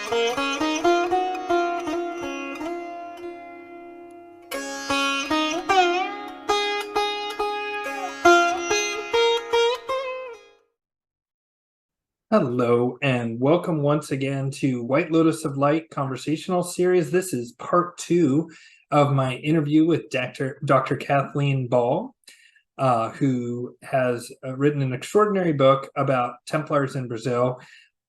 Hello, and welcome once again to White Lotus of Light conversational series. This is part 2 of my interview with Dr. Kathleen Ball, who has written an extraordinary book about Templars in Brazil.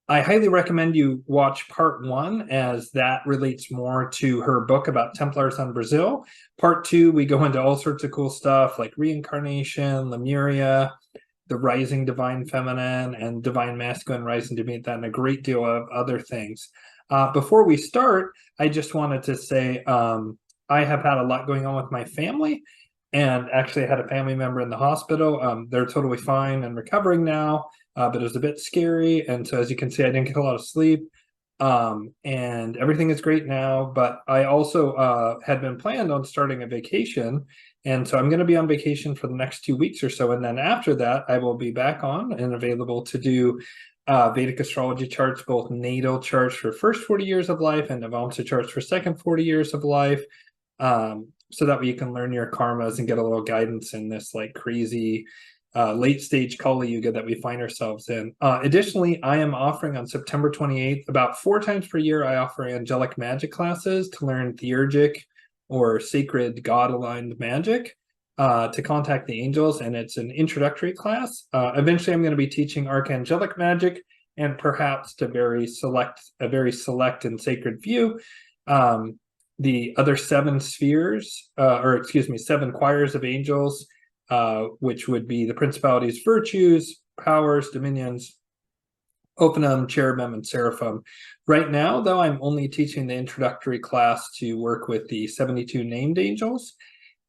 I highly recommend you watch part 1, as that relates more to her book about Templars on Brazil. Part 2, we go into all sorts of cool stuff like reincarnation, Lemuria, the rising divine feminine, and divine masculine rising to meet that, and a great deal of other things. Before we start, I just wanted to say I have had a lot going on with my family, and actually I had a family member in the hospital. They're totally fine and recovering now, but it was a bit scary, and so as you can see, I didn't get a lot of sleep. And everything is great now, but I also had been planned on starting a vacation, and so I'm going to be on vacation for the next 2 weeks or so, and then after that I will be back on and available to do Vedic astrology charts, both natal charts for first 40 years of life and Navamsa charts for second 40 years of life, so that way you can learn your karmas and get a little guidance in this like crazy late stage Kali Yuga that we find ourselves in. Additionally, I am offering on September 28th, about 4 times per year, I offer angelic magic classes to learn theurgic or sacred God-aligned magic, to contact the angels, and it's an introductory class. Eventually, I'm going to be teaching archangelic magic, and perhaps to a very select and sacred view, the other 7 spheres, or 7 choirs of angels, which would be the principalities, virtues, powers, dominions, Ophanum, cherubim, and seraphim. Right now, though, I'm only teaching the introductory class to work with the 72 named angels.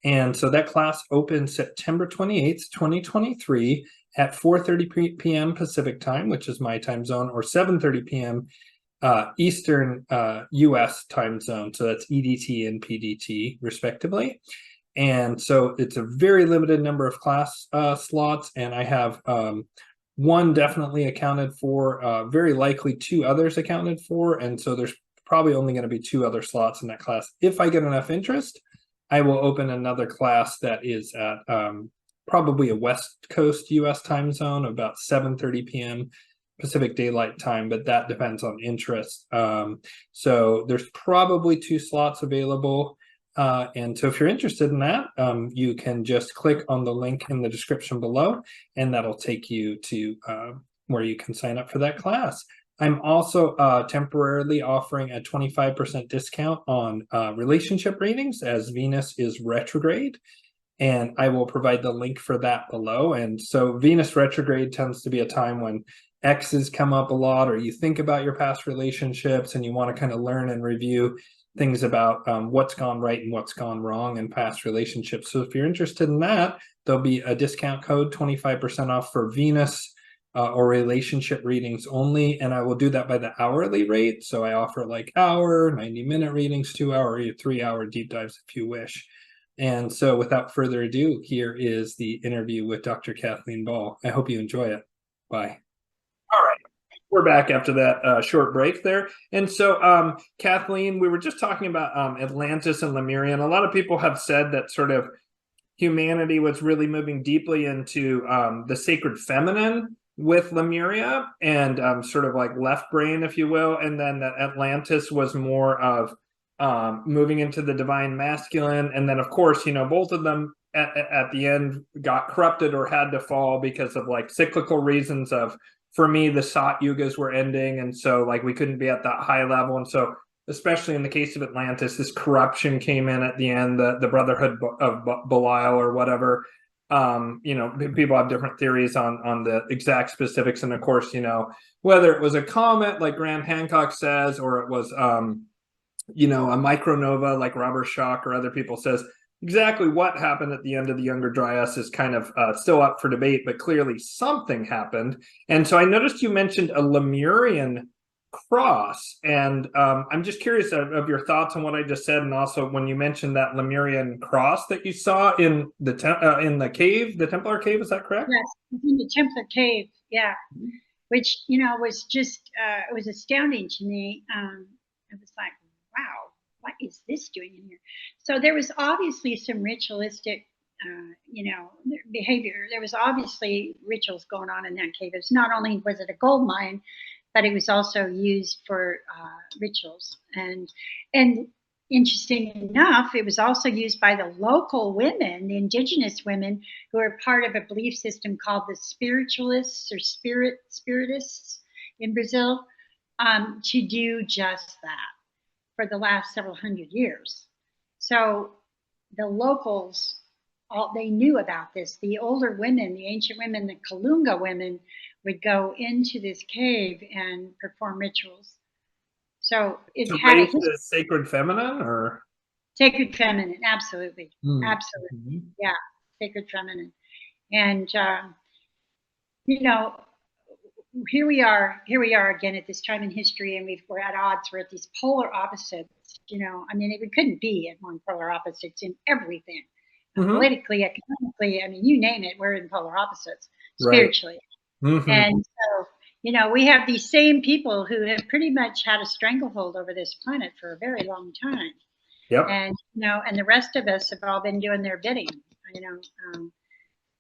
And so that class opens September 28th, 2023 at 4:30 p.m. Pacific time, which is my time zone, or 7:30 p.m. Eastern US time zone. So that's EDT and PDT, respectively. And so it's a very limited number of class slots, and I have 1 definitely accounted for, very likely 2 others accounted for, and so there's probably only going to be 2 other slots in that class. If I get enough interest, I will open another class that is at probably a West Coast US time zone, about 7:30 p.m. Pacific Daylight Time, but that depends on interest. So there's probably 2 slots available. And so if you're interested in that, you can just click on the link in the description below, and that'll take you to where you can sign up for that class. I'm also temporarily offering a 25% discount on relationship readings, as Venus is retrograde, and I will provide the link for that below. And so Venus retrograde tends to be a time when exes come up a lot, or you think about your past relationships and you want to kind of learn and review things about what's gone right and what's gone wrong in past relationships. So if you're interested in that, there'll be a discount code, 25% off for Venus or relationship readings only, and I will do that by the hourly rate. So I offer like hour, 90-minute readings, 2-hour, or 3-hour deep dives if you wish. And so without further ado, here is the interview with Dr. Kathleen Ball. I hope you enjoy it. Bye. All right. We're back after that short break there. And so, Kathleen, we were just talking about Atlantis and Lemuria, and a lot of people have said that sort of humanity was really moving deeply into the sacred feminine with Lemuria, and sort of like left brain, if you will, and then that Atlantis was more of moving into the divine masculine. And then, of course, you know, both of them at the end got corrupted or had to fall because of like cyclical reasons of, for me, the Sat Yugas were ending, and so like we couldn't be at that high level. And so, especially in the case of Atlantis, this corruption came in at the end, the Brotherhood of Belial or whatever. You know, people have different theories on the exact specifics, and of course, you know, whether it was a comet like Graham Hancock says, or it was you know, a micronova like Robert Schoch or other people says, exactly what happened at the end of the Younger Dryas is kind of still up for debate, but clearly something happened. And so I noticed you mentioned a Lemurian cross, and I'm just curious of your thoughts on what I just said, and also when you mentioned that Lemurian cross that you saw in the cave, the Templar cave, is that correct? Yes, in the Templar cave, yeah. which, was just, it was astounding to me. It was like, wow, what is this doing in here? So there was obviously some ritualistic, behavior. There was obviously rituals going on in that cave. It's not only was it a gold mine, but it was also used for rituals. And interesting enough, it was also used by the local women, the indigenous women, who are part of a belief system called the spiritualists or spiritists in Brazil, to do just that for the last several hundred years. So the locals, they knew about this. The older women, the ancient women, the Kalunga women, would go into this cave and perform rituals. So it To had a raise history. the sacred feminine, or Sacred feminine, absolutely, mm. absolutely, yeah, sacred feminine, and you know, here we are again at this time in history, and we're at odds. We're at these polar opposites. I mean, we couldn't be at one polar opposites in everything, politically, economically. I mean, you name it, we're in polar opposites spiritually, right. And so. We have these same people who have pretty much had a stranglehold over this planet for a very long time. Yep. And and the rest of us have all been doing their bidding.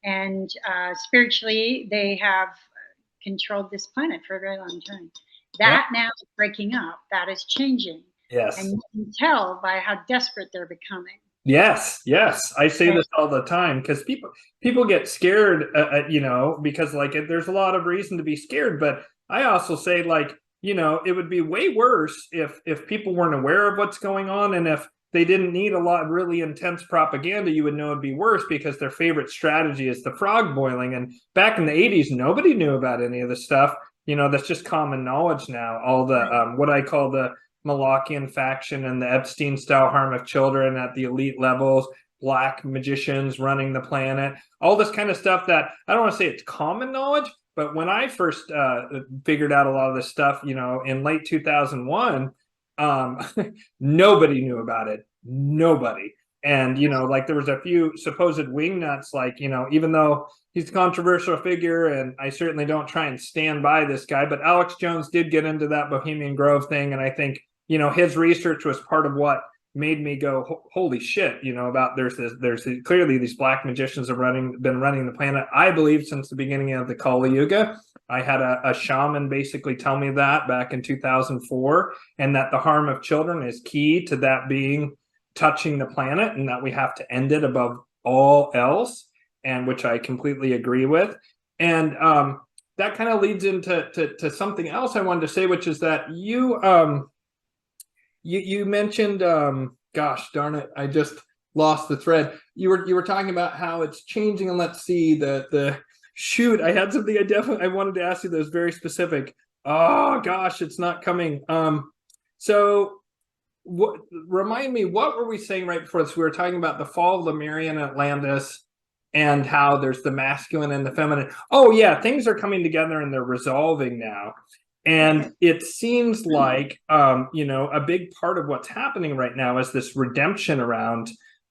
And spiritually, they have controlled this planet for a very long time. That now is breaking up. That is changing. Yes. And you can tell by how desperate they're becoming. Yes, yes, I say this all the time because people get scared, because like there's a lot of reason to be scared. But I also say, like, it would be way worse if people weren't aware of what's going on, and if they didn't need a lot of really intense propaganda, you would know it'd be worse because their favorite strategy is the frog boiling. And back in the 80s, nobody knew about any of this stuff. That's just common knowledge now. All the what I call the Molochian faction and the Epstein-style harm of children at the elite levels, black magicians running the planet, all this kind of stuff that I don't want to say it's common knowledge, but when I first figured out a lot of this stuff, in late 2001, nobody knew about it. Nobody. And, like there was a few supposed wingnuts, like, even though he's a controversial figure and I certainly don't try and stand by this guy, but Alex Jones did get into that Bohemian Grove thing. And I think, his research was part of what made me go, holy shit, about there's clearly these black magicians have been running the planet, I believe, since the beginning of the Kali Yuga. I had a shaman basically tell me that back in 2004, and that the harm of children is key to that being touching the planet, and that we have to end it above all else, and which I completely agree with. And that kind of leads into something else I wanted to say, which is that you mentioned, gosh darn it, I just lost the thread. You were talking about how it's changing, and let's see, the shoot, I had something I wanted to ask you that was very specific. Oh gosh, it's not coming. So remind me, what were we saying right before this? We were talking about the fall of Lemuria and Atlantis, and how there's the masculine and the feminine. Oh yeah, things are coming together and they're resolving now. And it seems like, a big part of what's happening right now is this redemption around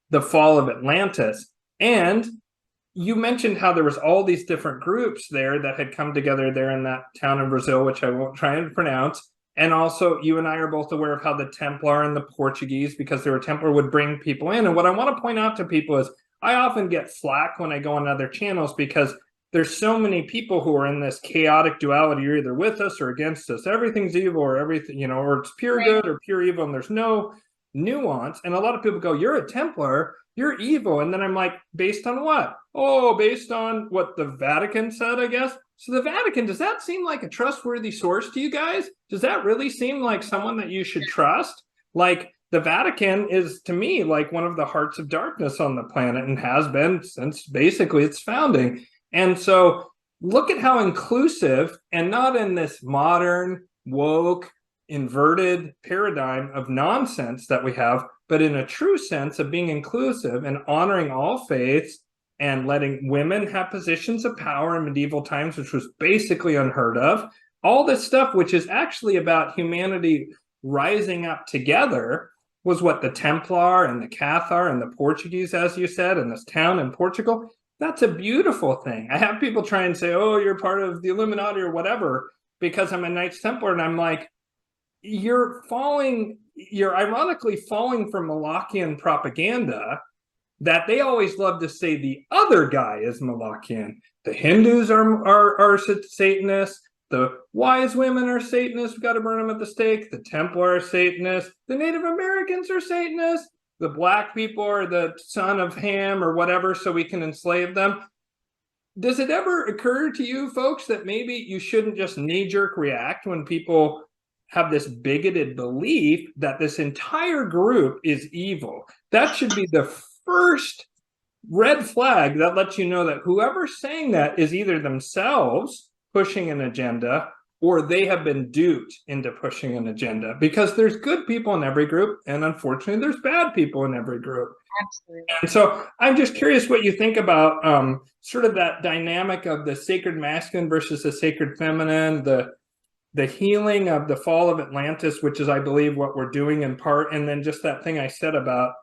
the fall of Atlantis. And you mentioned how there was all these different groups there that had come together there in that town in Brazil, which I won't try and pronounce. And also, you and I are both aware of how the Templar and the Portuguese, because they were Templar, would bring people in. And what I want to point out to people is I often get flack when I go on other channels because there's so many people who are in this chaotic duality. You're either with us or against us. Everything's evil, or everything, or it's pure good or pure evil, and there's no nuance. And a lot of people go, you're a Templar, you're evil. And then I'm like, based on what? Oh, based on what the Vatican said, I guess. So the Vatican, does that seem like a trustworthy source to you guys? Does that really seem like someone that you should trust? Like, the Vatican is, to me, like one of the hearts of darkness on the planet, and has been since basically its founding. And so look at how inclusive, and not in this modern, woke, inverted paradigm of nonsense that we have, but in a true sense of being inclusive and honoring all faiths, and letting women have positions of power in medieval times, which was basically unheard of. All this stuff, which is actually about humanity rising up together, was what the Templar and the Cathar and the Portuguese, as you said, in this town in Portugal. That's a beautiful thing. I have people try and say, oh, you're part of the Illuminati or whatever. because I'm a Knights Templar, and I'm like, you're ironically falling for Molochian propaganda that they always love to say the other guy is Molochian. The Hindus are Satanists. The wise women are Satanists. We've got to burn them at the stake. The Templar are Satanists. The Native Americans are Satanists. The black people are the son of Ham or whatever, so we can enslave them. Does it ever occur to you folks that maybe you shouldn't just knee-jerk react when people have this bigoted belief that this entire group is evil? That should be the first red flag that lets you know that whoever's saying that is either themselves pushing an agenda or they have been duped into pushing an agenda, because there's good people in every group, and unfortunately there's bad people in every group. Absolutely. And so I'm just curious what you think about sort of that dynamic of the sacred masculine versus the sacred feminine, the healing of the fall of Atlantis, which is, I believe, what we're doing in part, and then just that thing I said about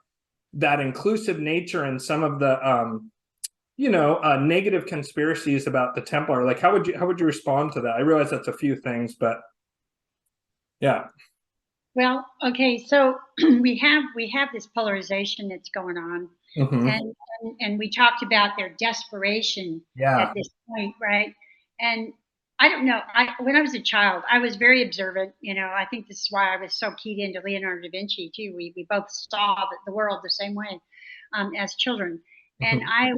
that inclusive nature and some of the negative conspiracies about the Templar. Like, how would you respond to that? I realize that's a few things, but yeah. Well, okay, so we have this polarization that's going on, and we talked about their desperation at this point, right? And I don't know. When I was a child, I was very observant. I think this is why I was so keyed into Leonardo da Vinci too. We both saw the world the same way as children. And I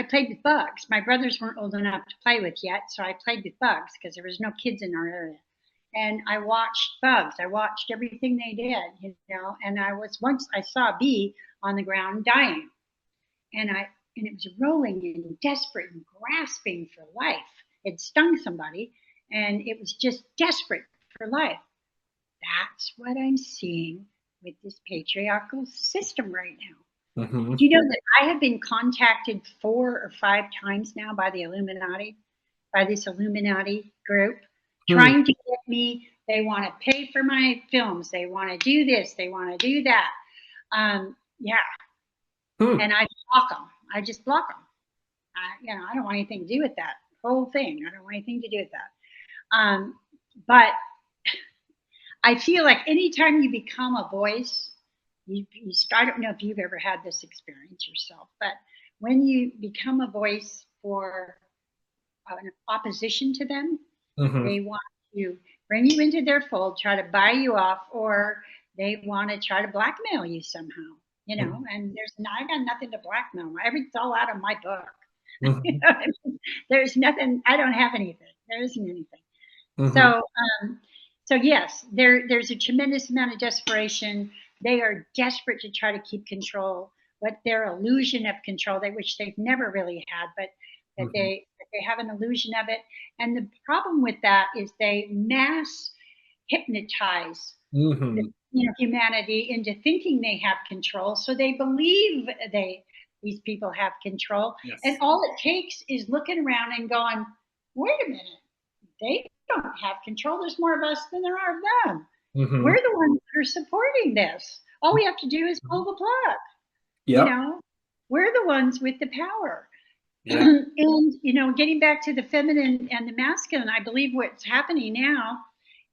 played with bugs. My brothers weren't old enough to play with yet, so I played with bugs because there was no kids in our area. And I watched bugs. I watched everything they did, And I saw a bee on the ground dying, and it was rolling and desperate and grasping for life. It stung somebody, and it was just desperate for life. That's what I'm seeing with this patriarchal system right now. Do you know that I have been contacted 4 or 5 times now by the Illuminati, by this Illuminati group, trying to get me? They want to pay for my films. They want to do this. They want to do that. And I block them. I just block them. I don't want anything to do with that whole thing. I don't want anything to do with that. But I feel like anytime you become a voice, I don't know if you've ever had this experience yourself, but when you become a voice for an opposition to them, they want to bring you into their fold, try to buy you off, or they want to try to blackmail you somehow, and I got nothing to blackmail. It's all out of my book. There's nothing. I don't have anything. There isn't anything. So yes, there's a tremendous amount of desperation. They are desperate to try to keep control, but their illusion of control, which they've never really had, but that they have an illusion of it. And the problem with that is they mass hypnotize humanity into thinking they have control. So they believe these people have control. Yes. And all it takes is looking around and going, wait a minute, they don't have control. There's more of us than there are of them. We're the ones that are supporting this. All we have to do is pull the plug. Yep. We're the ones with the power. Yeah. And, getting back to the feminine and the masculine, I believe what's happening now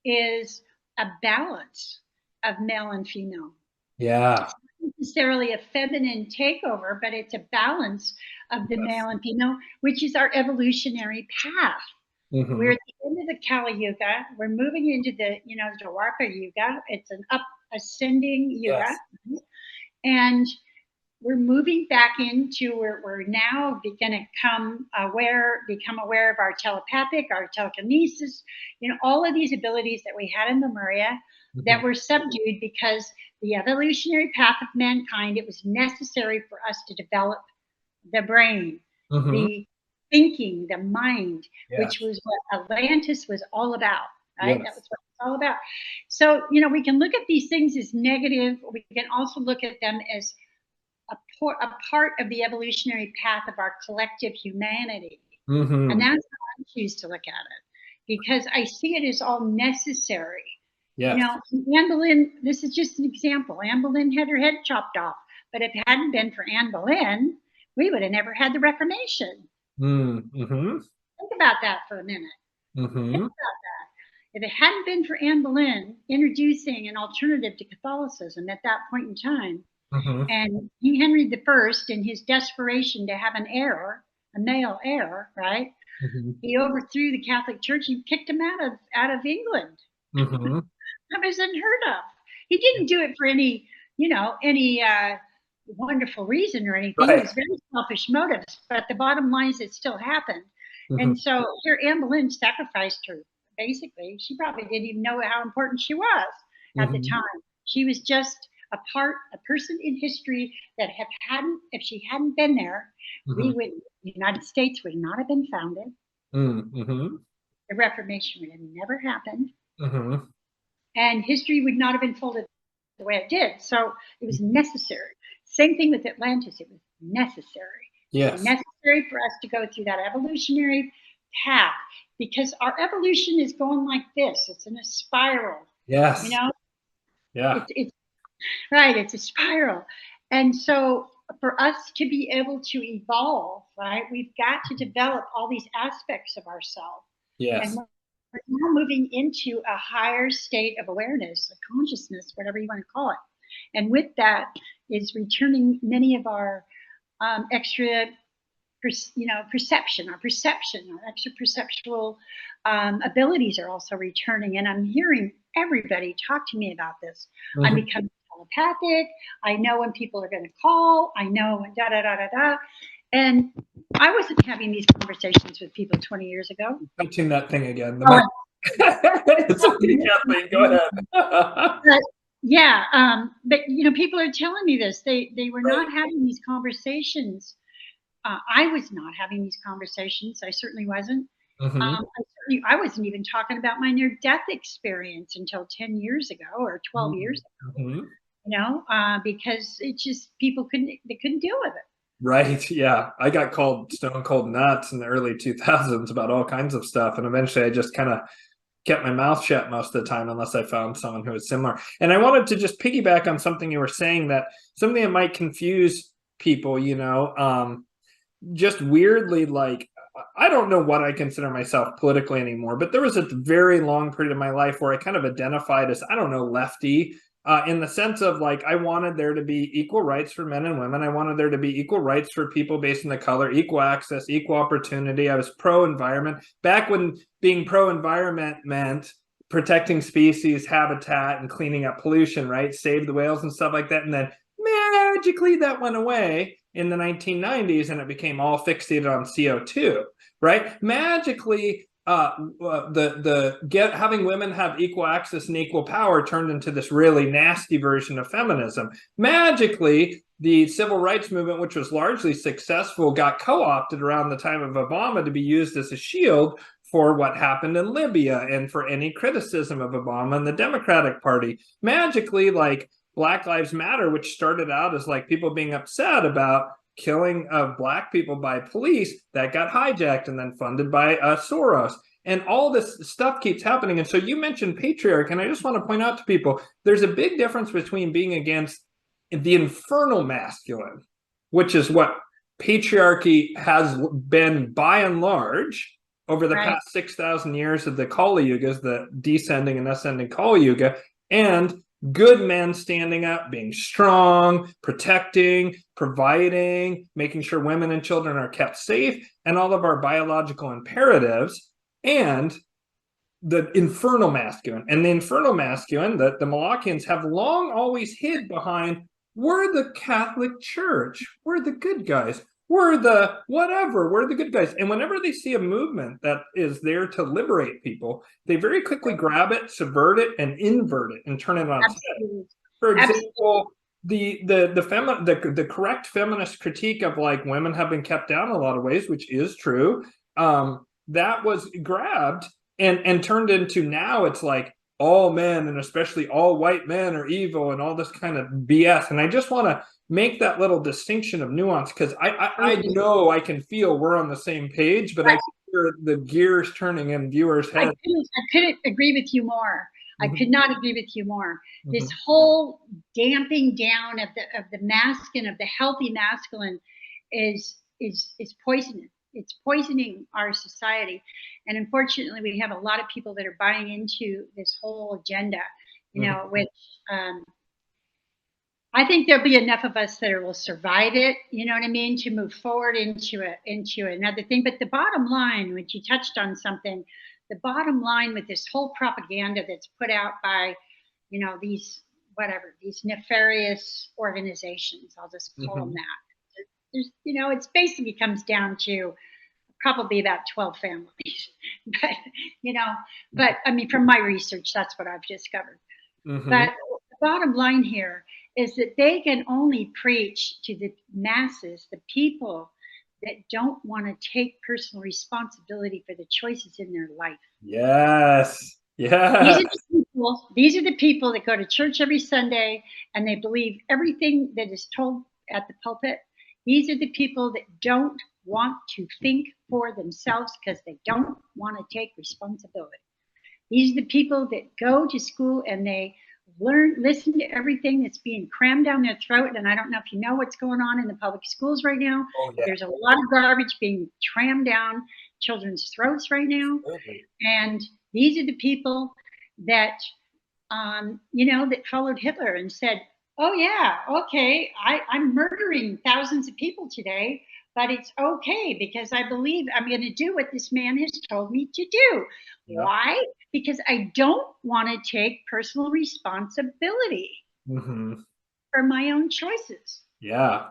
is a balance of male and female. Yeah. It's not necessarily a feminine takeover, but it's a balance of the male and female, which is our evolutionary path. We're at the end of the Kali Yuga. We're moving into the, Dwarka Yuga. It's an ascending Yuga. Yes. And we're moving back into where we're now going to become aware of our telepathic, our telekinesis, all of these abilities that we had in Lemuria that were subdued because the evolutionary path of mankind, it was necessary for us to develop the brain, the thinking, the mind, which was what Atlantis was all about, right? Yes. That was what it's all about. So, we can look at these things as negative. We can also look at them as a part of the evolutionary path of our collective humanity. And that's how I choose to look at it, because I see it as all necessary. Yes. Anne Boleyn, this is just an example. Anne Boleyn had her head chopped off, but if it hadn't been for Anne Boleyn, we would have never had the Reformation. Think about that for a minute. Think about that. If it hadn't been for Anne Boleyn introducing an alternative to Catholicism at that point in time, and King Henry I, in his desperation to have an heir, a male heir, right? He overthrew the Catholic Church. He kicked him out of England. That was unheard of. He didn't do it for any, any wonderful reason or anything. Right. It was very selfish motives. But the bottom line is, it still happened. And so here, Anne Boleyn sacrificed her. Basically, she probably didn't even know how important she was at the time. She was just a person in history that if she hadn't been there, the United States would not have been founded. The Reformation would have never happened. And history would not have unfolded the way it did. So it was necessary. Same thing with Atlantis. It was necessary. Yes. Necessary for us to go through that evolutionary path, because our evolution is going like this. It's in a spiral. Yes. Yeah. It's right. It's a spiral. And so for us to be able to evolve, right, we've got to develop all these aspects of ourselves. Yes. And we're now moving into a higher state of awareness, of consciousness, whatever you want to call it. And with that is returning many of our extra, perception, our extra perceptual abilities are also returning. And I'm hearing everybody talk to me about this. I'm becoming telepathic. I know when people are going to call. I know when da-da-da-da-da. And I wasn't having these conversations with people 20 years ago. Touching that thing again. It's okay, Kathleen. Go ahead. But people are telling me this. They were not having these conversations. I was not having these conversations. I certainly wasn't. I wasn't even talking about my near-death experience until 10 years ago or 12 years ago. Because it just people couldn't deal with it. Right. Yeah. I got called stone cold nuts in the early 2000s about all kinds of stuff. And eventually I just kind of kept my mouth shut most of the time, unless I found someone who was similar. And I wanted to just piggyback on something you were saying, that something that might confuse people, just weirdly, like, I don't know what I consider myself politically anymore, but there was a very long period of my life where I kind of identified as, I don't know, lefty. In the sense of, like, I wanted there to be equal rights for men and women. I wanted there to be equal rights for people based on the color, equal access, equal opportunity. I was pro-environment. Back when being pro-environment meant protecting species, habitat, and cleaning up pollution, right? Save the whales and stuff like that. And then magically that went away in the 1990s, and it became all fixated on CO2, right? Magically, having women have equal access and equal power turned into this really nasty version of feminism. Magically, the civil rights movement, which was largely successful, got co-opted around the time of Obama to be used as a shield for what happened in Libya and for any criticism of Obama and the Democratic Party. Magically, like, Black Lives Matter, which started out as like people being upset about killing of Black people by police, that got hijacked and then funded by Soros. And all this stuff keeps happening. And so you mentioned patriarchy, and I just want to point out to people, there's a big difference between being against the infernal masculine, which is what patriarchy has been by and large over the past 6,000 years of the Kali Yugas, the descending and ascending Kali Yuga, and good men standing up, being strong, protecting, providing, making sure women and children are kept safe, and all of our biological imperatives, and the infernal masculine. And the infernal masculine that the Molochians have long always hid behind, we're the Catholic Church, we're the good guys, we're the whatever, we're the good guys. And whenever they see a movement that is there to liberate people, they very quickly grab it, subvert it, and invert it and turn it on its head. For example, the correct feminist critique of, like, women have been kept down in a lot of ways, which is true, that was grabbed and turned into, now it's like all men, and especially all white men, are evil and all this kind of BS. And I just want to make that little distinction of nuance, because I know I can feel we're on the same page, but I hear the gears turning in viewers' heads. I couldn't agree with you more. I could not agree with you more. This whole damping down of the masculine, of the healthy masculine, is poisonous. it's poisoning our society. And unfortunately, we have a lot of people that are buying into this whole agenda, you know, which I think there'll be enough of us that will survive it, you know what I mean, to move forward into another thing. But the bottom line, which you touched on something, the bottom line with this whole propaganda that's put out by, you know, these nefarious organizations, I'll just call them that. There's, you know, it's basically comes down to probably about 12 families, but, you know, but I mean, from my research, that's what I've discovered. But the bottom line here is that they can only preach to the masses, the people that don't want to take personal responsibility for the choices in their life. Yes. Yeah. These are the people that go to church every Sunday and they believe everything that is told at the pulpit. These are the people that don't want to think for themselves because they don't want to take responsibility. These are the people that go to school and they listen to everything that's being crammed down their throat. And I don't know if you know what's going on in the public schools right now. Oh, yeah. There's a lot of garbage being crammed down children's throats right now. Absolutely. And these are the people that, you know, that followed Hitler and said, oh, yeah, okay, I'm murdering thousands of people today, but it's okay because I believe I'm going to do what this man has told me to do. Yeah. Why? Because I don't want to take personal responsibility for my own choices. Yeah.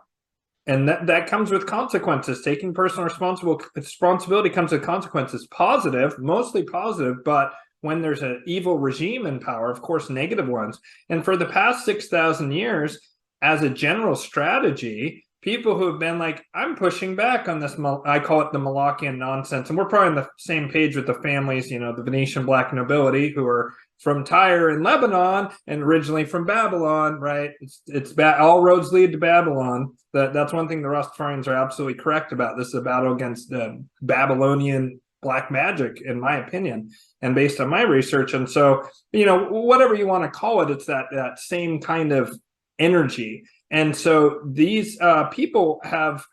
And that comes with consequences. Taking personal responsibility comes with consequences. Positive, mostly positive, but when there's an evil regime in power, of course, negative ones. And for the past 6,000 years, as a general strategy, people who have been like, I'm pushing back on this, I call it the Molochian nonsense. And we're probably on the same page with the families, you know, the Venetian black nobility who are from Tyre in Lebanon and originally from Babylon, right? It's all roads lead to Babylon. That's one thing the Rastafarians are absolutely correct about. This is a battle against the Babylonian black magic, in my opinion, and based on my research. And so, you know, whatever you want to call it, it's that same kind of energy. And so these people have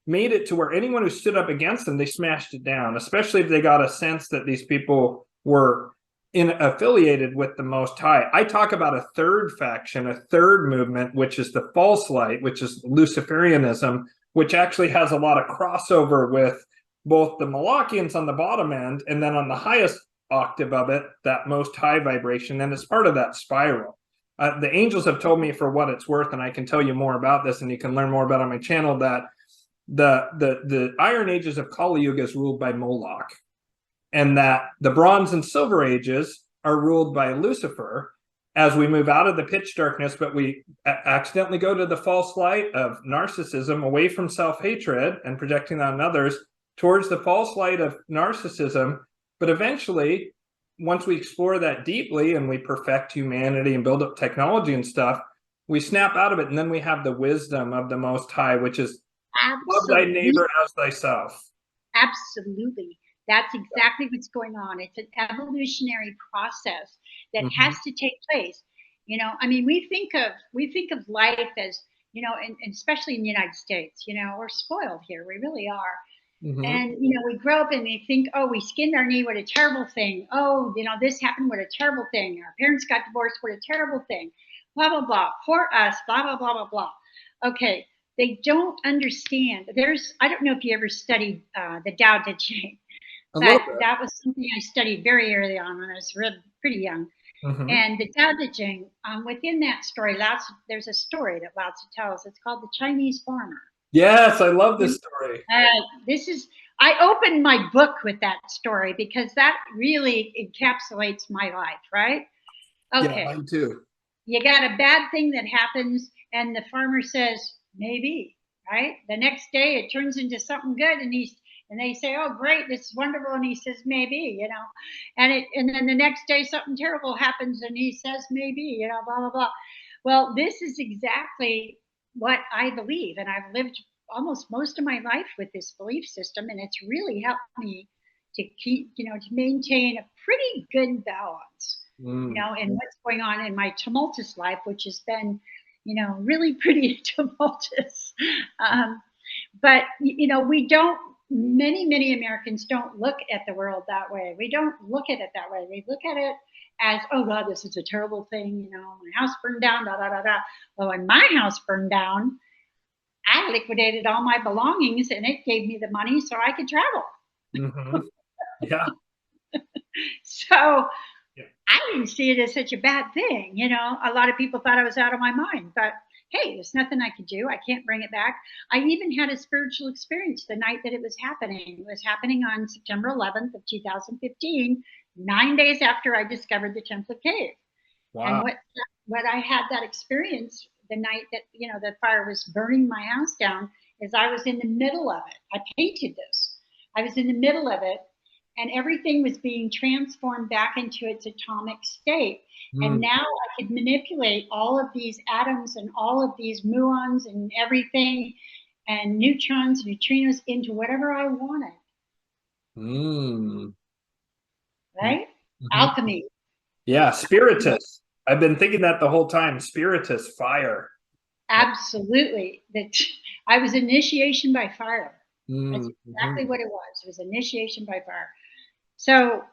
made it to where anyone who stood up against them, they smashed it down, especially if they got a sense that these people were affiliated with the Most High. I talk about a third faction, a third movement, which is the false light, which is Luciferianism, which actually has a lot of crossover with both the Molochians on the bottom end and then on the highest octave of it, that Most High vibration. And it's part of that spiral. The angels have told me, for what it's worth, and I can tell you more about this, and you can learn more about it on my channel, that the Iron Ages of Kali Yuga is ruled by Moloch, and that the Bronze and Silver Ages are ruled by Lucifer as we move out of the pitch darkness, but we accidentally go to the false light of narcissism, away from self-hatred and projecting that on others, towards the false light of narcissism. But eventually, once we explore that deeply and we perfect humanity and build up technology and stuff, we snap out of it. And then we have the wisdom of the Most High, which is love thy neighbor as thyself. Absolutely. That's exactly what's going on. It's an evolutionary process that has to take place. You know, I mean, we think of life as, you know, and especially in the United States, you know, we're spoiled here. We really are. And, you know, we grow up and we think, oh, we skinned our knee, what a terrible thing. Oh, you know, this happened, what a terrible thing. Our parents got divorced, what a terrible thing. Blah, blah, blah. Poor us, blah, blah, blah, blah, blah. Okay, they don't understand. I don't know if you ever studied the Tao Te Ching, but that was something I studied very early on when I was pretty young. And the Tao Te Ching, within that story, there's a story that Lao Tzu tells. It's called The Chinese Farmer. Yes, I love this story. I opened my book with that story because that really encapsulates my life, right? Okay. Yeah, mine too. You got a bad thing that happens and the farmer says, maybe, right? The next day it turns into something good and they say, oh, great, this is wonderful. And he says, maybe, you know, and then the next day something terrible happens and he says, maybe, you know, blah, blah, blah. Well, this is exactly what I believe. And I've lived almost most of my life with this belief system. And it's really helped me to keep, you know, to maintain a pretty good balance, you know, in what's going on in my tumultuous life, which has been, you know, really pretty tumultuous. But, you know, we don't many Americans don't look at the world that way. We don't look at it that way. We look at it as, oh God, this is a terrible thing. You know, my house burned down, da da da da. Well, when my house burned down, I liquidated all my belongings, and it gave me the money so I could travel. Mm-hmm. Yeah. So I didn't see it as such a bad thing. You know, a lot of people thought I was out of my mind, but hey, there's nothing I could do. I can't bring it back. I even had a spiritual experience the night that it was happening. It was happening on September 11th of 2015, 9 days after I discovered the Templar cave. Wow. And what I had that experience the night that, you know, the fire was burning my house down is I was in the middle of it. I painted this. I was in the middle of it, and everything was being transformed back into its atomic state. And now I could manipulate all of these atoms and all of these muons and everything and neutrons, neutrinos into whatever I wanted. Right? Alchemy. Yeah, spiritus. I've been thinking that the whole time. Spiritus, fire. Absolutely. That I was initiation by fire. That's exactly what it was. It was initiation by fire. So,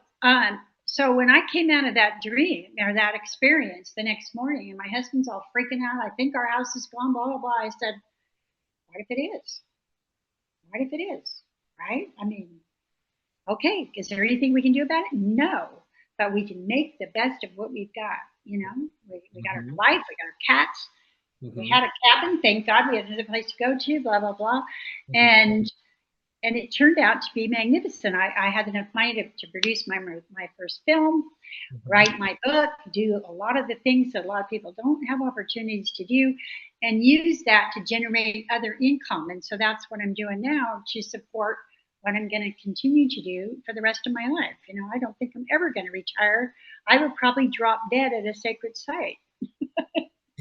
so when I came out of that dream or that experience the next morning, and my husband's all freaking out, I think our house is gone, blah, blah, blah. I said, what if it is? What if it is? Right? I mean, okay, is there anything we can do about it? No, but we can make the best of what we've got. You know, we got our life, we got our cats, we had a cabin, thank God, we had another place to go to, blah, blah, blah. And it turned out to be magnificent. I had enough money to produce my first film, write my book, do a lot of the things that a lot of people don't have opportunities to do, and use that to generate other income. And so that's what I'm doing now to support what I'm going to continue to do for the rest of my life. You know, I don't think I'm ever going to retire. I would probably drop dead at a sacred site.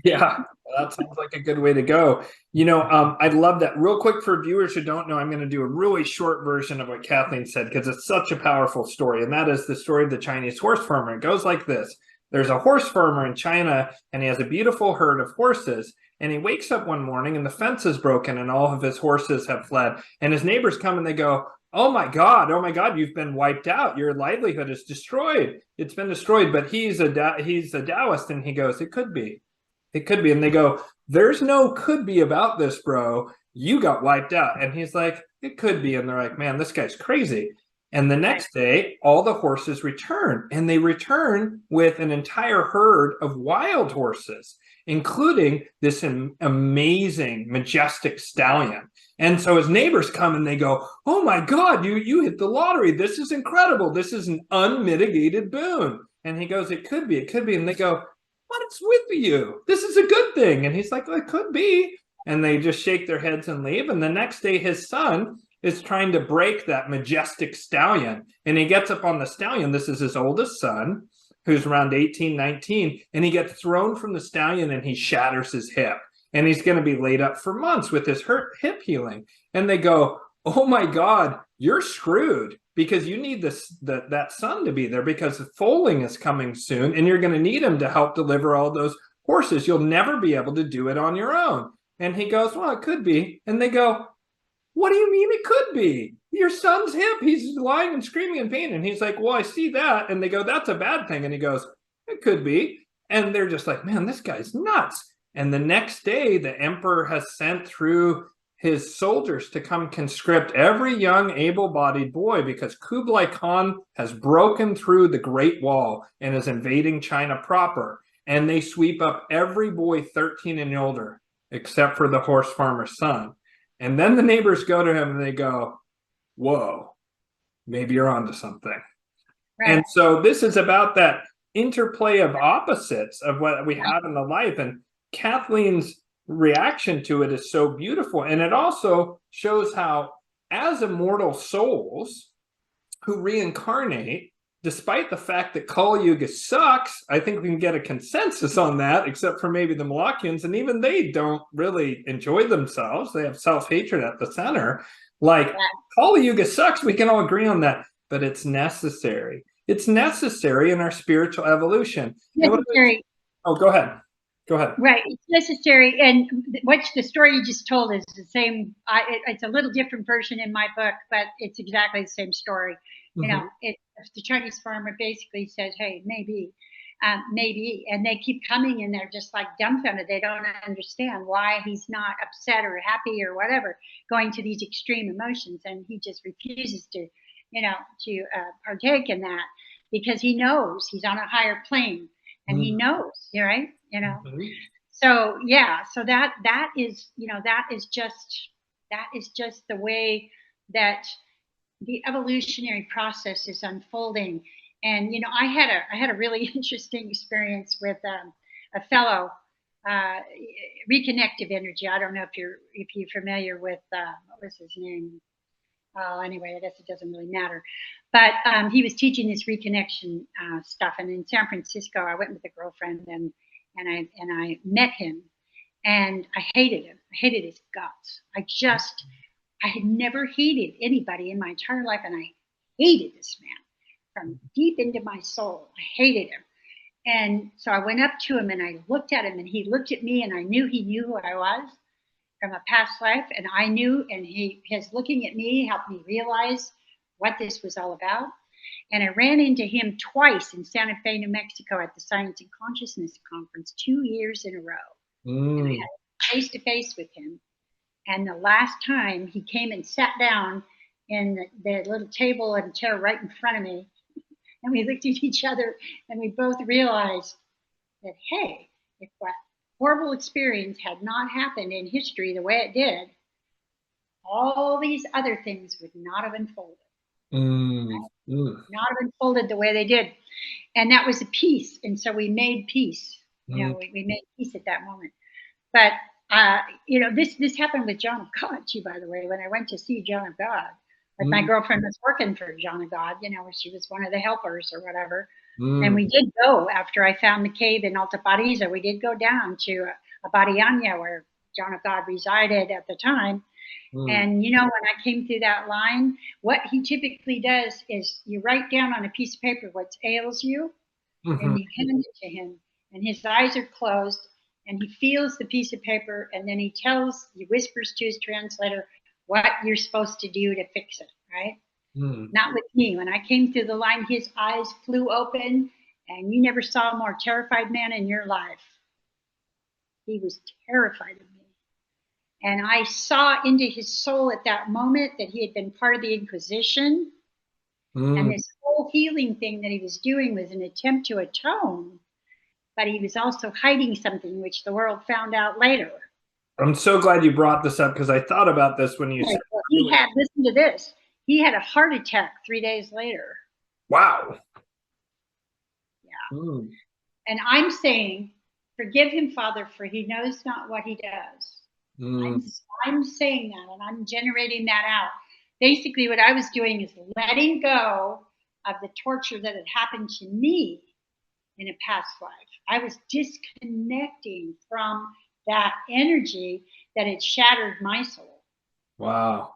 Yeah, that sounds like a good way to go. You know, I'd love that. Real quick for viewers who don't know, I'm going to do a really short version of what Kathleen said because it's such a powerful story. And that is the story of the Chinese horse farmer. It goes like this. There's a horse farmer in China, and he has a beautiful herd of horses. And he wakes up one morning, and the fence is broken, and all of his horses have fled. And his neighbors come, and they go, oh my God, you've been wiped out. Your livelihood is destroyed. It's been destroyed. But he's a Taoist, and he goes, it could be. It could be. And they go, there's no could be about this, bro. You got wiped out. And he's like, it could be. And they're like, man, this guy's crazy. And the next day, all the horses return. And they return with an entire herd of wild horses, including this amazing, majestic stallion. And so his neighbors come and they go, oh my God, you hit the lottery. This is incredible. This is an unmitigated boon. And he goes, it could be. It could be. And they go, what's with you? This is a good thing. And he's like, well, it could be. And they just shake their heads and leave. And the next day, his son is trying to break that majestic stallion. And he gets up on the stallion. This is his oldest son, who's around 18, 19. And he gets thrown from the stallion and he shatters his hip. And he's going to be laid up for months with his hip healing. And they go, oh my God, you're screwed. Because you need that son to be there because the foaling is coming soon and you're going to need him to help deliver all those horses. You'll never be able to do it on your own. And he goes, well, it could be. And they go, what do you mean it could be? Your son's hip. He's lying and screaming in pain. And he's like, well, I see that. And they go, that's a bad thing. And he goes, it could be. And they're just like, man, this guy's nuts. And the next day, the emperor has sent through his soldiers to come conscript every young able-bodied boy because Kublai Khan has broken through the Great Wall and is invading China proper. And they sweep up every boy 13 and older, except for the horse farmer's son. And then the neighbors go to him and they go, whoa, maybe you're onto something. Right. And so this is about that interplay of opposites of what we have in the life. And Kathleen's reaction to it is so beautiful. And it also shows how, as immortal souls who reincarnate, despite the fact that Kali Yuga sucks, I think we can get a consensus on that, except for maybe the Molochians, and even they don't really enjoy themselves. They have self-hatred at the center. Like, Kali Yuga sucks, we can all agree on that, but it's necessary. It's necessary in our spiritual evolution. Necessary. Oh, go ahead. Go ahead. Right, it's necessary, and what's the story you just told is the same. It's a little different version in my book, but it's exactly the same story. You know, the Chinese farmer basically says, "Hey, maybe, maybe," and they keep coming, and they're just like dumbfounded. They don't understand why he's not upset or happy or whatever, going to these extreme emotions, and he just refuses to, to partake in that because he knows he's on a higher plane, and he knows, right? So yeah, so that is, that is just the way that the evolutionary process is unfolding. And I had a really interesting experience with a fellow, reconnective energy. I don't know if you're familiar with what was his name. Anyway, I guess it doesn't really matter. But he was teaching this reconnection stuff, and in San Francisco, I went with a girlfriend, and I met him, and I hated him. I hated his guts. I had never hated anybody in my entire life, and I hated this man from deep into my soul. I hated him. And so I went up to him and I looked at him, and he looked at me, and I knew he knew who I was from a past life, and I knew, and his looking at me helped me realize what this was all about. And I ran into him twice in Santa Fe, New Mexico at the Science and Consciousness Conference 2 years in a row. And I had face to face with him. And the last time he came and sat down in the little table and chair right in front of me, and we looked at each other, and we both realized that, hey, if what horrible experience had not happened in history the way it did, all these other things would not have unfolded. Not have unfolded the way they did. And that was a peace. And so we made peace. We made peace at that moment. But this happened with John of God too, by the way, when I went to see John of God. Like my girlfriend was working for John of God, she was one of the helpers or whatever. And we did go, after I found the cave in Alta Pariza, we did go down to Abadiania, where John of God resided at the time. And when I came through that line, what he typically does is you write down on a piece of paper what ails you, and you hand it to him, and his eyes are closed, and he feels the piece of paper, and then he whispers to his translator what you're supposed to do to fix it, right? Not with me. When I came through the line, his eyes flew open, and you never saw a more terrified man in your life. He was terrified of me. And I saw into his soul at that moment that he had been part of the Inquisition. And this whole healing thing that he was doing was an attempt to atone, but he was also hiding something which the world found out later. I'm so glad you brought this up, because I thought about this when you said listen to this. He had a heart attack 3 days later. Wow. Yeah. And I'm saying, forgive him, Father, for he knows not what he does. I'm saying that, and I'm generating that out. Basically, what I was doing is letting go of the torture that had happened to me in a past life. I was disconnecting from that energy that had shattered my soul. Wow.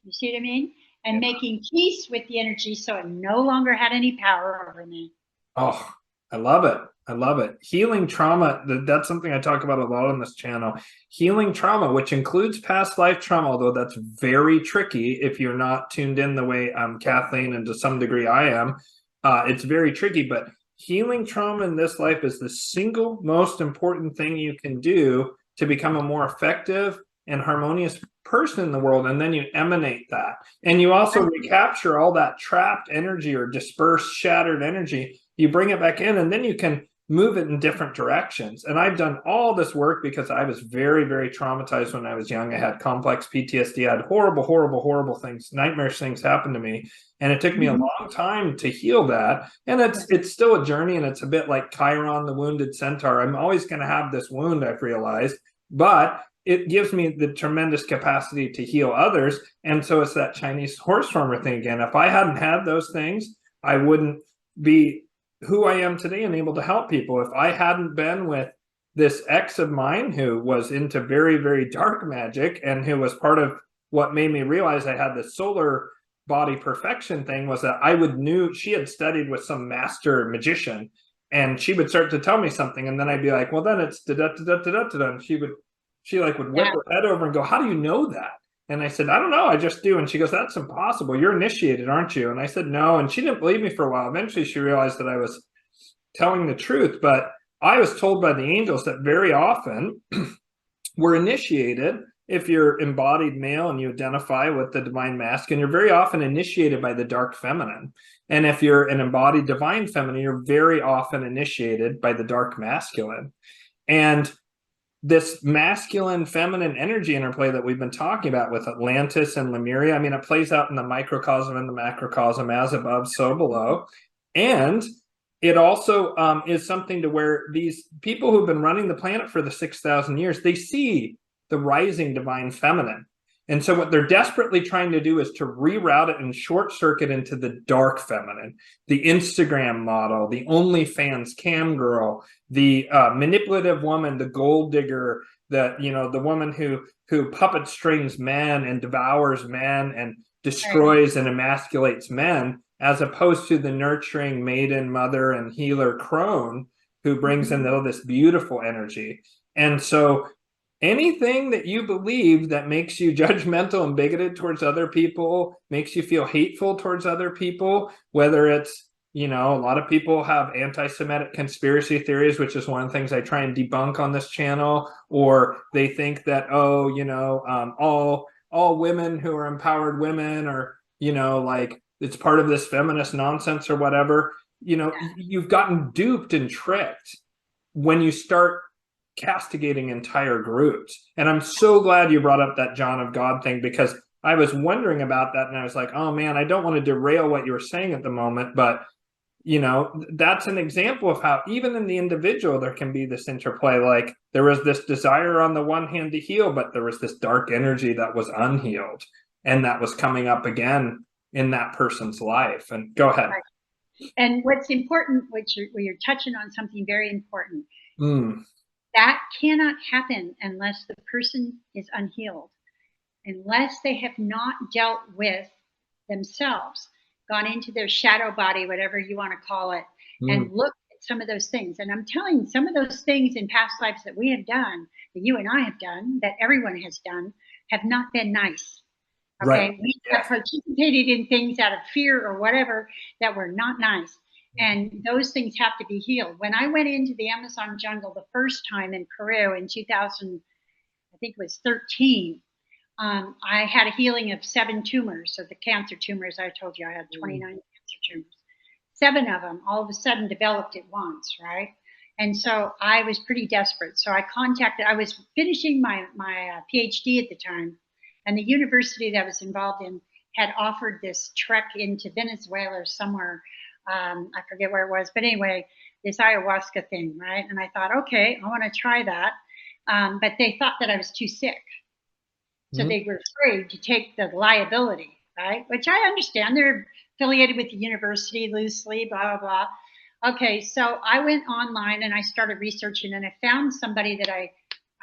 You see what I mean? And making peace with the energy so it no longer had any power over me. Oh, I love it. I love it. Healing trauma, that's something I talk about a lot on this channel. Healing trauma, which includes past life trauma, although that's very tricky if you're not tuned in the way Kathleen, and to some degree I am. It's very tricky, but healing trauma in this life is the single most important thing you can do to become a more effective and harmonious person in the world. And then you emanate that. And you also recapture all that trapped energy or dispersed, shattered energy. You bring it back in, and then you can move it in different directions. And I've done all this work because I was very, very traumatized when I was young. I had complex PTSD. I had horrible things, nightmarish things happen to me. And it took me a long time to heal that. And it's still a journey, and it's a bit like Chiron, the wounded centaur. I'm always going to have this wound, I've realized, but it gives me the tremendous capacity to heal others. And so it's that Chinese horse farmer thing again. If I hadn't had those things, I wouldn't be who I am today and able to help people. If I hadn't been with this ex of mine who was into very, very dark magic, and who was part of what made me realize I had the solar body perfection thing, was that she had studied with some master magician, And she would start to tell me something, and then I'd be like, well, then it's da da da da da da da. And she like would whip Yeah. her head over and go, how do you know that? And I said, I don't know, I just do. And she goes, that's impossible. You're initiated, aren't you? And I said, no. And she didn't believe me for a while. Eventually, she realized that I was telling the truth. But I was told by the angels that very often we're initiated. If you're embodied male and you identify with the divine masculine, you're very often initiated by the dark feminine. And if you're an embodied divine feminine, you're very often initiated by the dark masculine. And this masculine feminine energy interplay that we've been talking about with Atlantis and Lemuria, I mean, it plays out in the microcosm and the macrocosm, as above, so below. And it also is something to where these people who've been running the planet for the 6,000 years, they see the rising divine feminine. And so what they're desperately trying to do is to reroute it and short circuit into the dark feminine, the Instagram model, the OnlyFans cam girl, the manipulative woman, the gold digger, the woman who puppet strings men and devours men and destroys and emasculates men, as opposed to the nurturing maiden, mother, and healer crone who brings in all this beautiful energy. And so anything that you believe that makes you judgmental and bigoted towards other people, makes you feel hateful towards other people, whether it's, a lot of people have anti-Semitic conspiracy theories, which is one of the things I try and debunk on this channel, or they think that, all women who are empowered women are, like it's part of this feminist nonsense or whatever. You've gotten duped and tricked when you start castigating entire groups. And I'm so glad you brought up that John of God thing, because I was wondering about that, and I was like, oh man, I don't want to derail what you were saying at the moment, but that's an example of how even in the individual there can be this interplay. Like there was this desire on the one hand to heal, but there was this dark energy that was unhealed and that was coming up again in that person's life. And go ahead. Right. And what's important, you're touching on something very important. Mm. That cannot happen unless the person is unhealed, unless they have not dealt with themselves, gone into their shadow body, whatever you want to call it, and looked at some of those things. And I'm telling you, some of those things in past lives that we have done, that you and I have done, that everyone has done, have not been nice. Okay. Right. We have participated in things out of fear or whatever that were not nice. And those things have to be healed. When I went into the Amazon jungle the first time in Peru in 2000, I think it was 13, I had a healing of 7 tumors. So the cancer tumors, I told you I had 29 cancer tumors. 7 of them all of a sudden developed at once, right? And so I was pretty desperate. So I was finishing my Ph.D. at the time, and the university that I was involved in had offered this trek into Venezuela or somewhere. I forget where it was, but anyway, this ayahuasca thing, right? And I thought, okay, I want to try that. But they thought that I was too sick. So they were afraid to take the liability, right? Which I understand. They're affiliated with the university loosely, blah, blah, blah. Okay, so I went online and I started researching, and I found somebody that I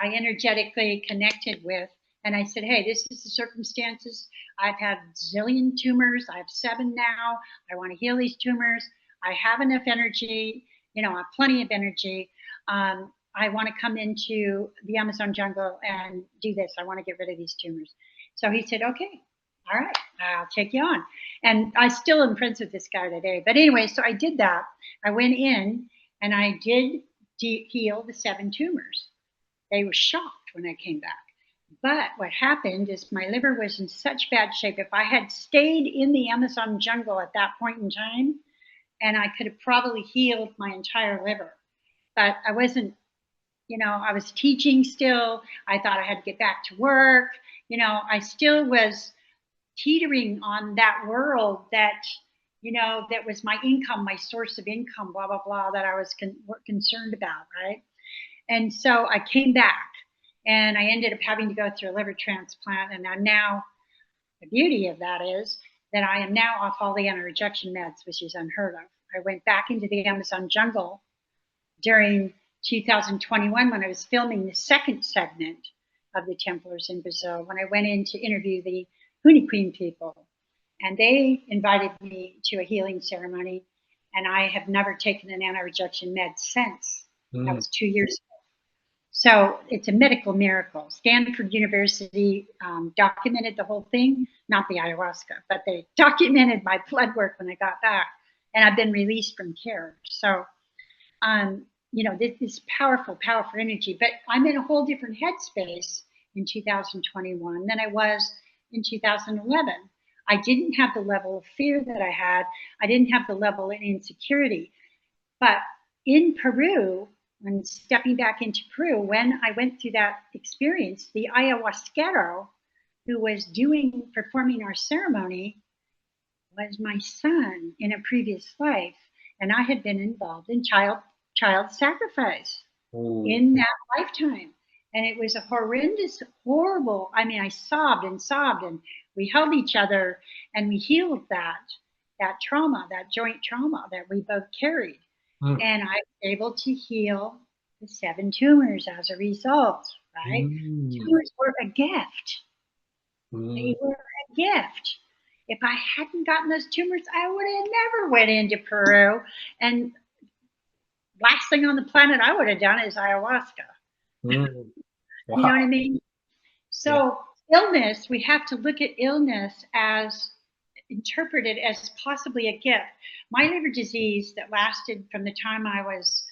energetically connected with. And I said, hey, this is the circumstances. I've had a zillion tumors. I have 7 now. I want to heal these tumors. I have enough energy. I have plenty of energy. I want to come into the Amazon jungle and do this. I want to get rid of these tumors. So he said, okay, all right, I'll take you on. And I still am friends with this guy today. But anyway, so I did that. I went in and I did heal the 7 tumors. They were shocked when I came back. But what happened is my liver was in such bad shape. If I had stayed in the Amazon jungle at that point in time, and I could have probably healed my entire liver. But I wasn't, I was teaching still. I thought I had to get back to work. I still was teetering on that world that, that was my income, my source of income, blah, blah, blah, that I was concerned about, right? And so I came back. And I ended up having to go through a liver transplant. And I'm now, the beauty of that is that I am now off all the anti-rejection meds, which is unheard of. I went back into the Amazon jungle during 2021 when I was filming the second segment of the Templars in Brazil, when I went in to interview the Huni Queen people. And they invited me to a healing ceremony. and I have never taken an anti-rejection med since. That Mm. was 2 years ago. So it's a medical miracle. Stanford University documented the whole thing, not the ayahuasca, but they documented my blood work when I got back, and I've been released from care. So, you know, this is powerful, powerful energy. But I'm in a whole different headspace in 2021 than I was in 2011. I didn't have the level of fear that I had. I didn't have the level of insecurity. But in Peru, when stepping back into Peru, when I went through that experience, the ayahuasquero who was performing our ceremony was my son in a previous life. And I had been involved in child sacrifice in that lifetime. And it was a horrendous, horrible, I mean, I sobbed and sobbed, and we held each other and we healed that trauma, that joint trauma that we both carried. And I was able to heal the 7 tumors as a result, right? Tumors were a gift. They were a gift. If I hadn't gotten those tumors, I would have never went into Peru. And last thing on the planet I would have done is ayahuasca. Wow. You know what I mean? So illness, we have to look at illness as interpreted as possibly a gift. My liver disease that lasted from the time I was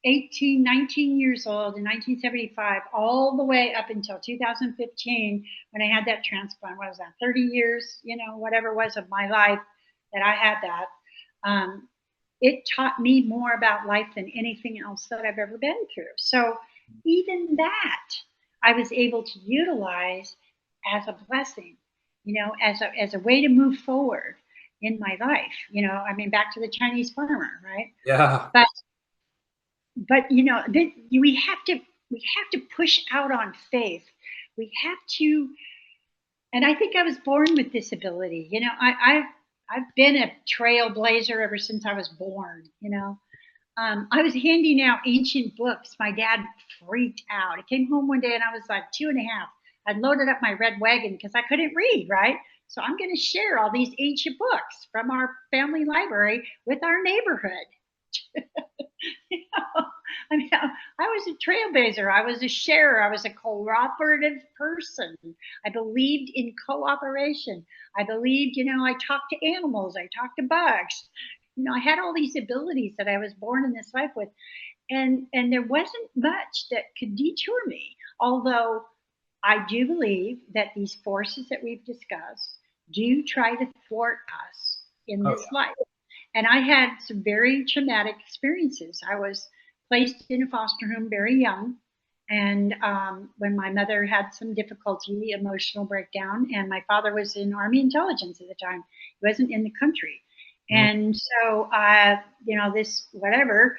18, 19 years old in 1975, all the way up until 2015, when I had that transplant. What was that, 30 years, you know, whatever it was of my life that I had that. It taught me more about life than anything else that I've ever been through. So even that I was able to utilize as a blessing, you know, as a way to move forward in my life. You know, I mean, back to the Chinese farmer, right? Yeah. But you know, we have to push out on faith. We have to, and I think I was born with this ability. You know, I've been a trailblazer ever since I was born. You know, I was handing out ancient books. My dad freaked out. I came home one day and I was like 2.5. I'd loaded up my red wagon because I couldn't read, right? So I'm going to share all these ancient books from our family library with our neighborhood. You know, I mean, I was a trailblazer. I was a sharer. I was a cooperative person. I believed in cooperation. I believed, you know, I talked to animals. I talked to bugs. You know, I had all these abilities that I was born in this life with. And there wasn't much that could detour me. Although I do believe that these forces that we've discussed do try to thwart us in this life. And I had some very traumatic experiences. I was placed in a foster home very young. And when my mother had some difficulty, emotional breakdown, and my father was in Army intelligence at the time, he wasn't in the country. And so, you know, this whatever,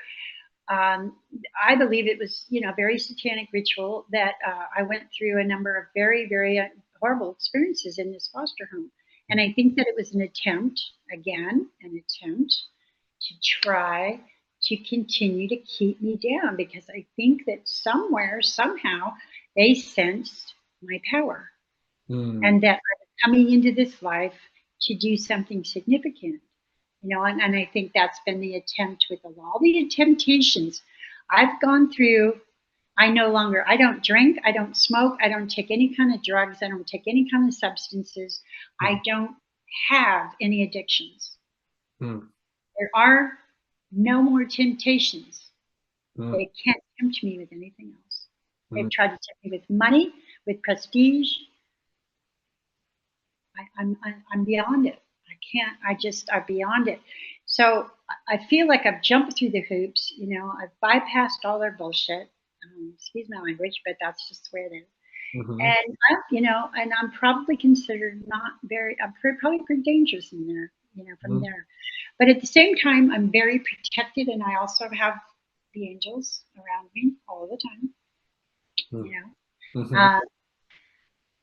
I believe it was, you know, very satanic ritual that I went through a number of very, very horrible experiences in this foster home. And I think that it was an attempt, again, an attempt to try to continue to keep me down, because I think that somewhere, somehow, they sensed my power and that I was coming into this life to do something significant. You know, and I think that's been the attempt with all the temptations I've gone through. I don't drink, I don't smoke, I don't take any kind of drugs, I don't take any kind of substances. I don't have any addictions. There are no more temptations. They can't tempt me with anything else. They've tried to tempt me with money, with prestige. I'm beyond it. I'm beyond it. So I feel like I've jumped through the hoops. You know, I've bypassed all their bullshit. Excuse my language, but that's just the way it is. And you know, and I'm probably considered not very. I'm probably pretty dangerous in there. You know, from there. But at the same time, I'm very protected, and I also have the angels around me all the time. You know.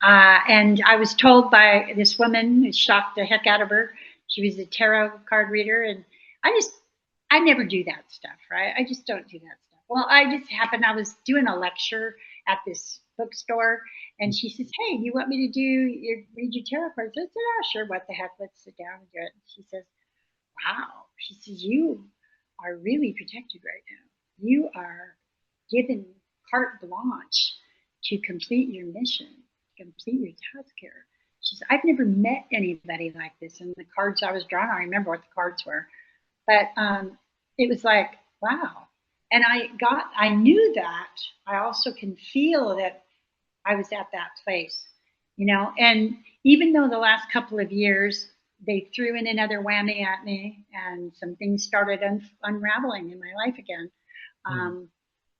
And I was told by this woman, who shocked the heck out of her. She was a tarot card reader, and I never do that stuff, right? I just don't do that stuff. Well, I was doing a lecture at this bookstore, and she says, "Hey, you want me to read your tarot cards?" I said, "Oh, sure, what the heck, let's sit down and do it." And she says, wow. She says, you are really protected right now. You are given carte blanche to complete your mission, complete your task here. She says, I've never met anybody like this. And the cards I was drawing, I remember what the cards were. But it was like, wow. And I knew that. I also can feel that I was at that place, you know. And even though the last couple of years they threw in another whammy at me, and some things started unraveling in my life again.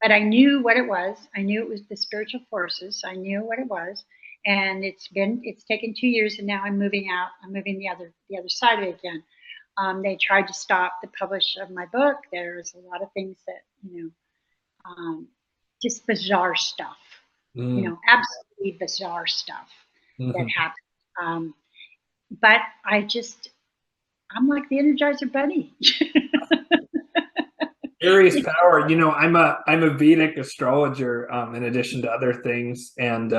But I knew what it was. I knew it was the spiritual forces. I knew what it was, and it's taken 2 years, and now I'm moving out. I'm moving the other side of it again. They tried to stop the publish of my book. There's a lot of things that, just bizarre stuff, absolutely bizarre stuff that happened. But I'm like the Energizer Bunny. Aries power. You know, I'm a Vedic astrologer, in addition to other things, and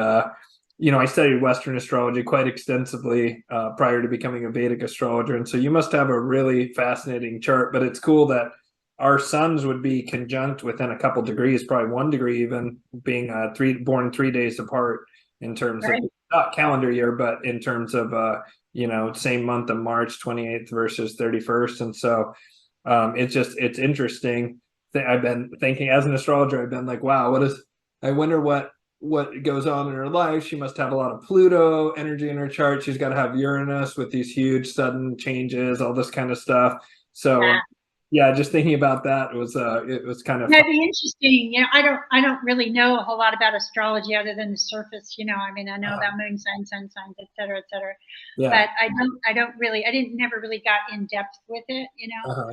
you know, I studied Western astrology quite extensively prior to becoming a Vedic astrologer, and so you must have a really fascinating chart. But it's cool that our suns would be conjunct within a couple degrees, probably 1 degree, even being born 3 days apart in terms of not calendar year, but in terms of you know, same month of March 28th versus 31st, and so. It's interesting. I've been thinking as an astrologer, I've been like, wow, I wonder what goes on in her life. She must have a lot of Pluto energy in her chart. She's got to have Uranus with these huge sudden changes, all this kind of stuff. So yeah, just thinking about that it was kind of that'd be interesting. You know, I don't really know a whole lot about astrology other than the surface. You know, I mean, I know about moon signs, sun signs, et cetera, et cetera. Yeah. But I didn't never really got in depth with it. You know,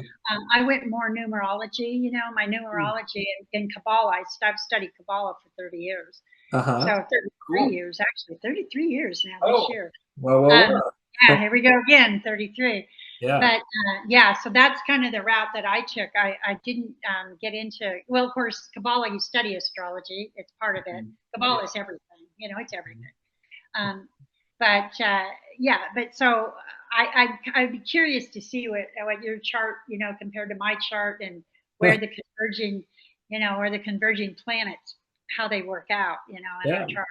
I went more numerology. You know, my numerology and Kabbalah. I've studied Kabbalah for 30 years. So 33 years, actually, 33 years now this year. Well. Yeah, here we go again, 33. Yeah. But yeah, so that's kind of the route that I took. I didn't get into, well, of course, Kabbalah, you study astrology. It's part of it. Kabbalah is everything. You know, it's everything. But so I'd be curious to see what your chart, you know, compared to my chart, and where the converging planets, how they work out, you know, in our chart.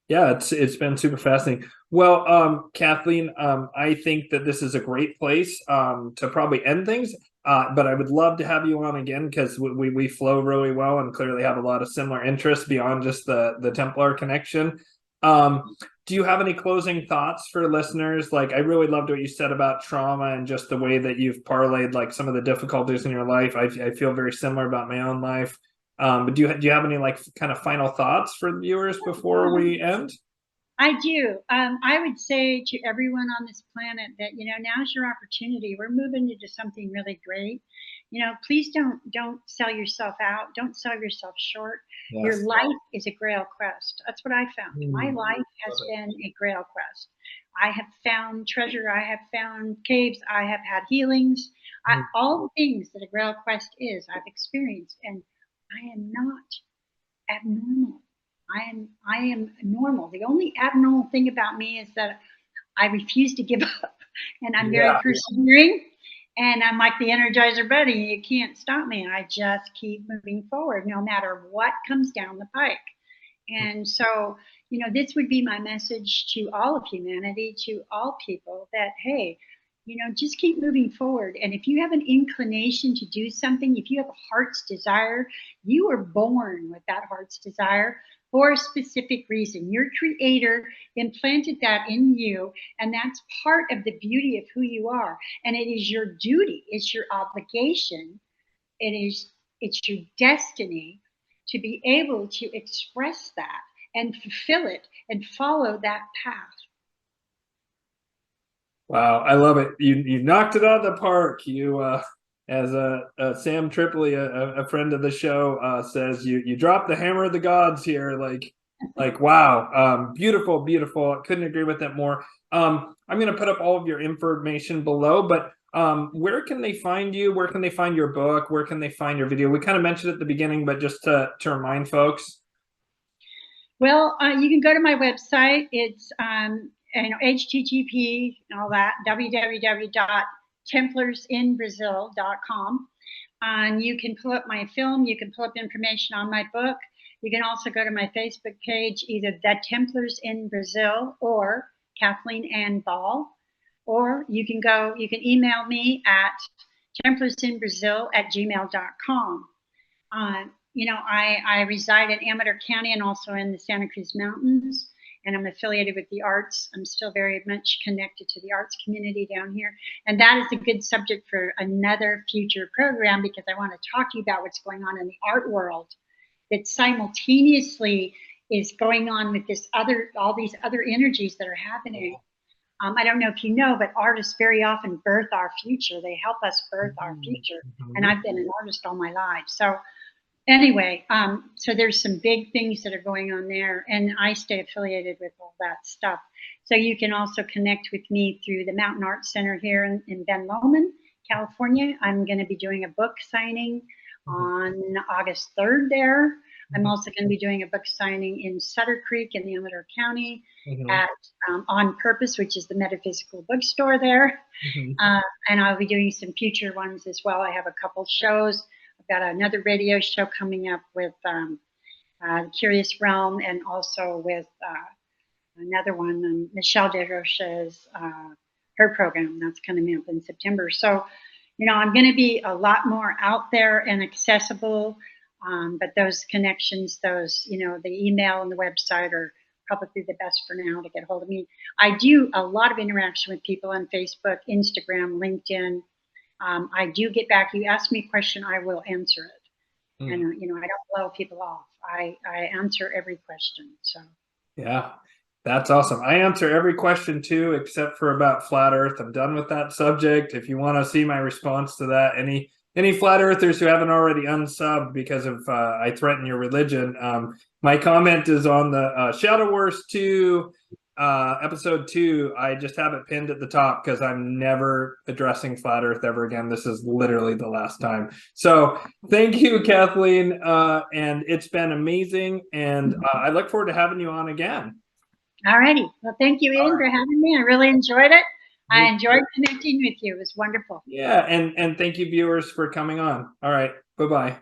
Yeah, it's been super fascinating. Well, Kathleen, I think that this is a great place to probably end things. But I would love to have you on again, because we flow really well and clearly have a lot of similar interests beyond just the Templar connection. Do you have any closing thoughts for listeners? Like, I really loved what you said about trauma and just the way that you've parlayed like some of the difficulties in your life. I feel very similar about my own life. But do you have any like kind of final thoughts for viewers before we end? I do. I would say to everyone on this planet that, you know, now's your opportunity. We're moving into something really great. You know, please don't sell yourself out. Don't sell yourself short. Yes. Your life is a grail quest. That's what I found. My life has been a grail quest. I have found treasure. I have found caves. I have had healings. All the things that a grail quest is, I've experienced, and I am not abnormal. I am normal. The only abnormal thing about me is that I refuse to give up, and I'm very persevering, and I'm like the Energizer Bunny. You can't stop me. I just keep moving forward no matter what comes down the pike. And so, you know, this would be my message to all of humanity, to all people, that, hey, you know, just keep moving forward. And if you have an inclination to do something, if you have a heart's desire, you were born with that heart's desire for a specific reason. Your creator implanted that in you, and that's part of the beauty of who you are. And it is your duty, it's your obligation, it's your destiny to be able to express that and fulfill it and follow that path. Wow, I love it. You knocked it out of the park. You as Sam Tripoli, a friend of the show, says, you dropped the hammer of the gods here. Like wow, beautiful. I couldn't agree with that more. I'm going to put up all of your information below, but where can they find you? Where can they find your book? Where can they find your video? We kind of mentioned at the beginning, but just to remind folks. Well, you can go to my website. It's HTTP and all that, www templarsinbrazil.com. And you can pull up my film, you can pull up information on my book. You can also go to my Facebook page, either The Templars in Brazil or Kathleen and Ball. Or you can email me at templarsinbrazil@gmail.com. You know, I reside in Amador County and also in the Santa Cruz Mountains, and I'm affiliated with the arts. I'm still very much connected to the arts community down here. And that is a good subject for another future program, because I want to talk to you about what's going on in the art world that simultaneously is going on with all these other energies that are happening. I don't know if you know, but artists very often birth our future. They help us birth our future. And I've been an artist all my life. So anyway, so there's some big things that are going on there, and I stay affiliated with all that stuff. So you can also connect with me through the Mountain Arts Center here in Ben Lomond, California. I'm going to be doing a book signing on August 3rd there. I'm also going to be doing a book signing in Sutter Creek in the Amador County at On Purpose, which is the metaphysical bookstore there. And I'll be doing some future ones as well. I have a couple shows. I've got another radio show coming up with Curious Realm, and also with another one, Michelle Desroches, her program that's coming up in September. So, you know, I'm going to be a lot more out there and accessible, but those connections, you know, the email and the website are probably the best for now to get hold of me. I do a lot of interaction with people on Facebook, Instagram, LinkedIn. I do get back. You ask me a question, I will answer it. And, you know, I don't blow people off. I answer every question. So. Yeah. That's awesome. I answer every question too, except for about flat Earth. I'm done with that subject. If you want to see my response to that, any flat earthers who haven't already unsubbed because of I threaten your religion, my comment is on the Shadow Wars 2 episode 2. I just have it pinned at the top because I'm never addressing flat Earth ever again. This is literally the last time. So thank you, Kathleen, and it's been amazing, and I look forward to having you on again. All righty. Well, thank you, Ian, for having me. I really enjoyed it. I enjoyed connecting with you. It was wonderful. Yeah, and thank you, viewers, for coming on. All right. Bye-bye.